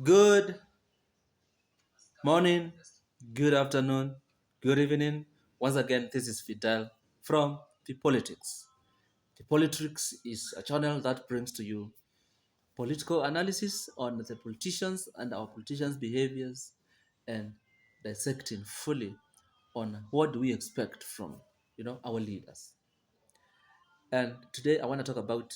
Good morning, good afternoon, good evening. Once again, this is Fidel from The Politics. The Politics is a channel that brings to you political analysis on the politicians and our politicians' behaviors and dissecting fully on what do we expect from our leaders. And today I want to talk about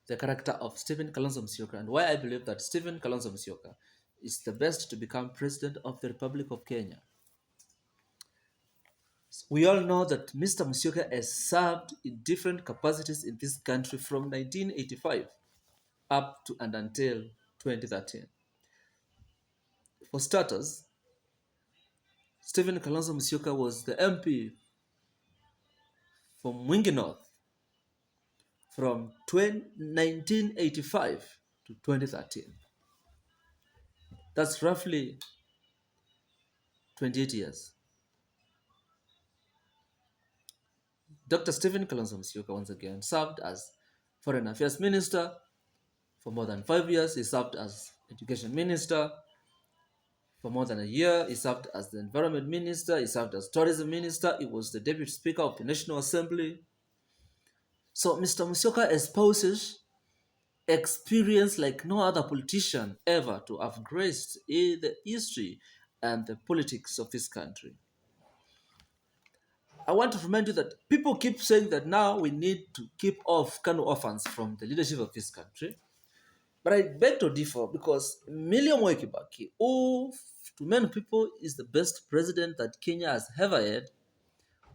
the character of Stephen Kalonzo Musyoka and why I believe that Stephen Kalonzo Musyoka is the best to become president of the Republic of Kenya. We all know that Mr. Musyoka has served in different capacities in this country from 1985 up to and until 2013. For starters, Stephen Kalonzo Musyoka was the MP from Mwingi North from 1985 to 2013. That's roughly 28 years. Dr. Stephen Kalonzo Musyoka once again served as Foreign Affairs Minister for more than 5 years. He served as Education Minister for more than a year. He served as the Environment Minister. He served as Tourism Minister. He was the Deputy Speaker of the National Assembly. So Mr. Musyoka espouses experience like no other politician ever to have graced the history and the politics of this country. I want to remind you that people keep saying that now we need to keep off Kanu orphans from the leadership of this country. But I beg to differ because Musyoka Kibaki, who to many people is the best president that Kenya has ever had,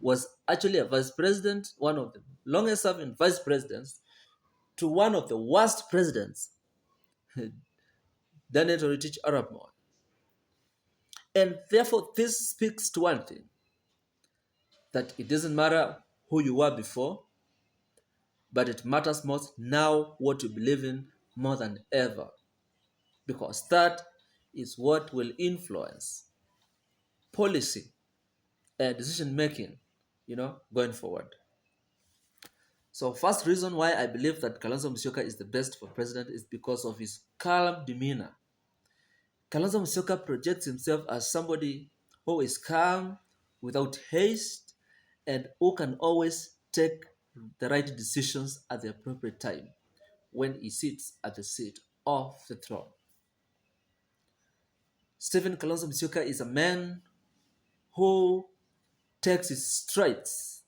was actually a vice president, one of the longest serving vice presidents, to one of the worst presidents, Daniel Toroitich Arap Moi. And therefore, this speaks to one thing, that it doesn't matter who you were before, but it matters most now what you believe in more than ever, because that is what will influence policy and decision making, going forward. So first reason why I believe that Kalonzo Musyoka is the best for president is because of his calm demeanor. Kalonzo Musyoka projects himself as somebody who is calm, without haste, and who can always take the right decisions at the appropriate time when he sits at the seat of the throne. Stephen Kalonzo Musyoka is a man who takes his strides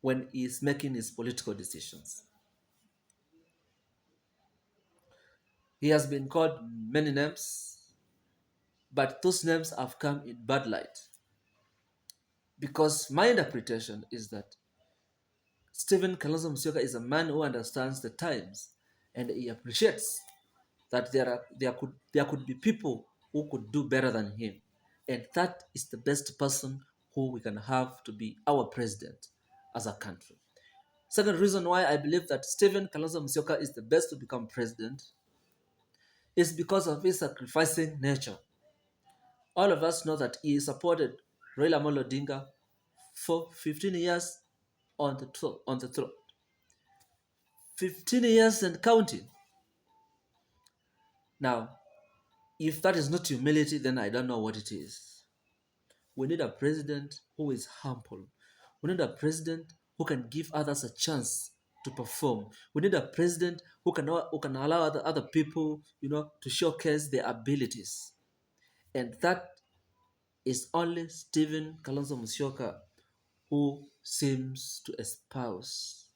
when he is making his political decisions. He has been called many names, but those names have come in bad light. Because my interpretation is that Stephen Kalonzo Musyoka is a man who understands the times and he appreciates that there could be people who could do better than him. And that is the best person who we can have to be our president as a country. Second reason why I believe that Stephen Kalonzo Musyoka is the best to become president is because of his sacrificing nature. All of us know that he supported Raila Amolo Odinga for 15 years on the throne. 15 years and counting. Now, if that is not humility, then I don't know what it is. We need a president who is humble. We need a president who can give others a chance to perform. We need a president who can allow other people, to showcase their abilities. And that is only Stephen Kalonzo Musyoka who seems to espouse.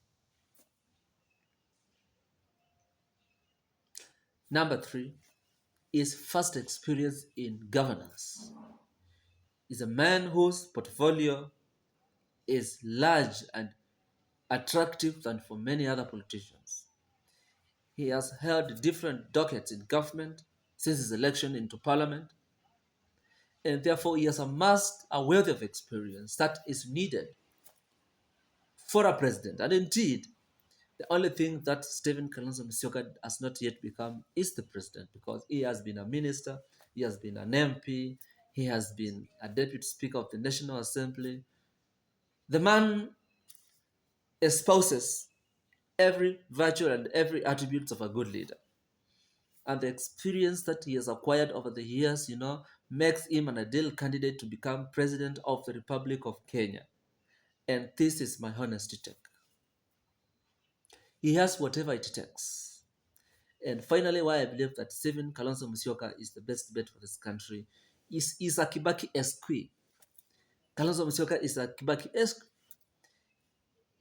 Number three is first experience in governance. Is a man whose portfolio is large and attractive than for many other politicians. He has held different dockets in government since his election into parliament, and therefore he has amassed a wealth of experience that is needed for a president. And indeed, the only thing that Stephen Kalonzo Musyoka has not yet become is the president, because he has been a minister, he has been an MP, he has been a deputy speaker of the National Assembly. The man espouses every virtue and every attribute of a good leader. And the experience that he has acquired over the years, makes him an ideal candidate to become president of the Republic of Kenya. And this is my honest take. He has whatever it takes. And finally, why I believe that Stephen Kalonzo Musyoka is the best bet for this country is a Kibaki-Esque. Kalonzo Musyoka is a Kibaki-Esque.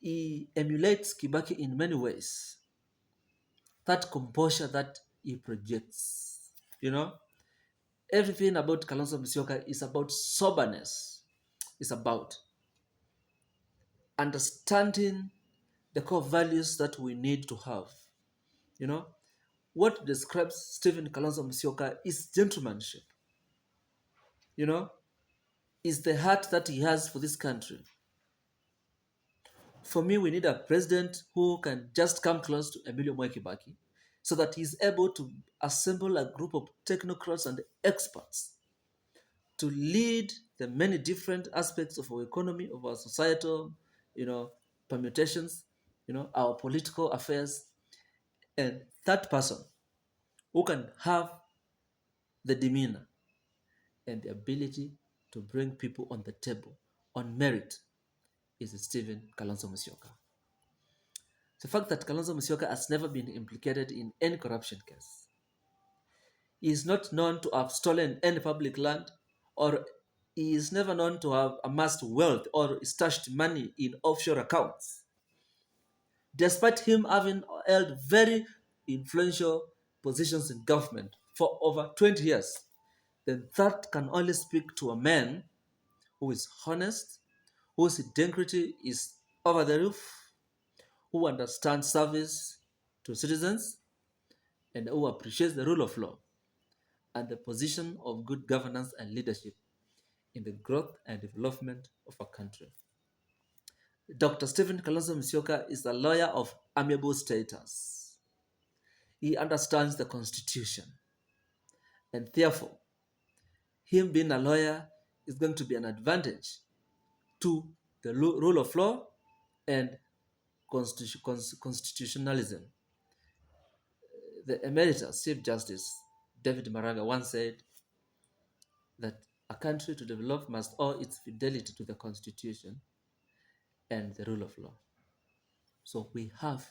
He emulates Kibaki in many ways. That composure that he projects, everything about Kalonzo Musyoka is about soberness. It's about understanding the core values that we need to have. You know, what describes Stephen Kalonzo Musyoka is gentlemanship. You know, is the heart that he has for this country. For me, we need a president who can just come close to Emilio Mwai so that he's able to assemble a group of technocrats and experts to lead the many different aspects of our economy, of our societal, permutations, our political affairs. And that person who can have the demeanor and the ability to bring people on the table on merit is Stephen Kalonzo Musyoka. The fact that Kalonzo Musyoka has never been implicated in any corruption case, he is not known to have stolen any public land, or he is never known to have amassed wealth or stashed money in offshore accounts, despite him having held very influential positions in government for over 20 years. Then that can only speak to a man who is honest, whose integrity is over the roof, who understands service to citizens, and who appreciates the rule of law and the position of good governance and leadership in the growth and development of a country. Dr. Stephen Kalonzo Musyoka is a lawyer of amiable status. He understands the Constitution, and therefore, him being a lawyer is going to be an advantage to the rule of law and constitutionalism. The Emeritus Chief Justice David Maraga once said that a country to develop must owe its fidelity to the Constitution and the rule of law. So we have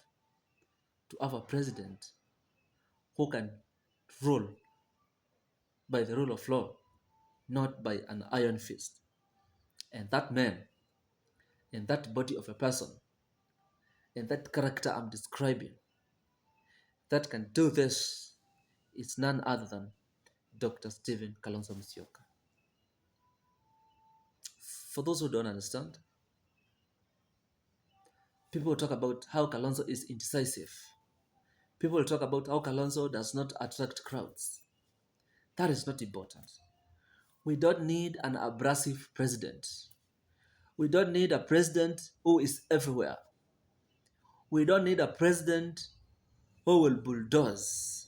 to have a president who can rule by the rule of law, not by an iron fist. And that man, and that body of a person, and that character I'm describing, that can do this is none other than Dr. Stephen Kalonzo Musyoka. For those who don't understand, people will talk about how Kalonzo is indecisive. People will talk about how Kalonzo does not attract crowds. That is not important. We don't need an abrasive president. We don't need a president who is everywhere. We don't need a president who will bulldoze.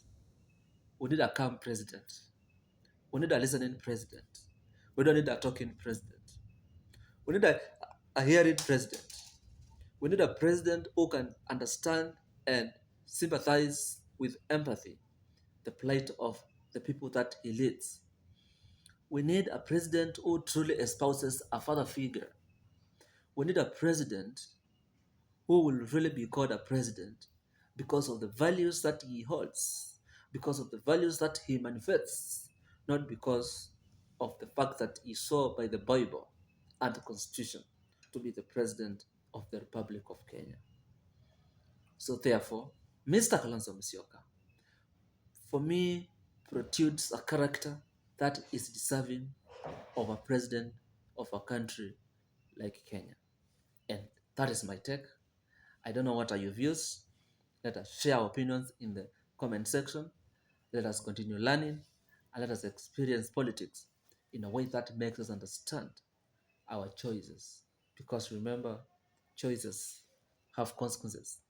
We need a calm president. We need a listening president. We don't need a talking president. We need a hearing president. We need a president who can understand and sympathize with empathy the plight of the people that he leads. We need a president who truly espouses a father figure. We need a president who will really be called a president because of the values that he holds, because of the values that he manifests, not because of the fact that he saw by the Bible and the Constitution to be the president of the Republic of Kenya. So therefore, Mr. Kalonzo Musyoka, for me, protrudes a character that is deserving of a president of a country like Kenya. And that is my take. I don't know what are your views. Let us share our opinions in the comment section. Let us continue learning and let us experience politics in a way that makes us understand our choices. Because remember, choices have consequences.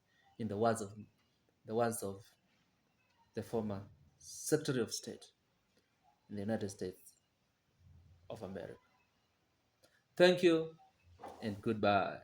In the words of the former Secretary of State in the United States of America. Thank you and goodbye.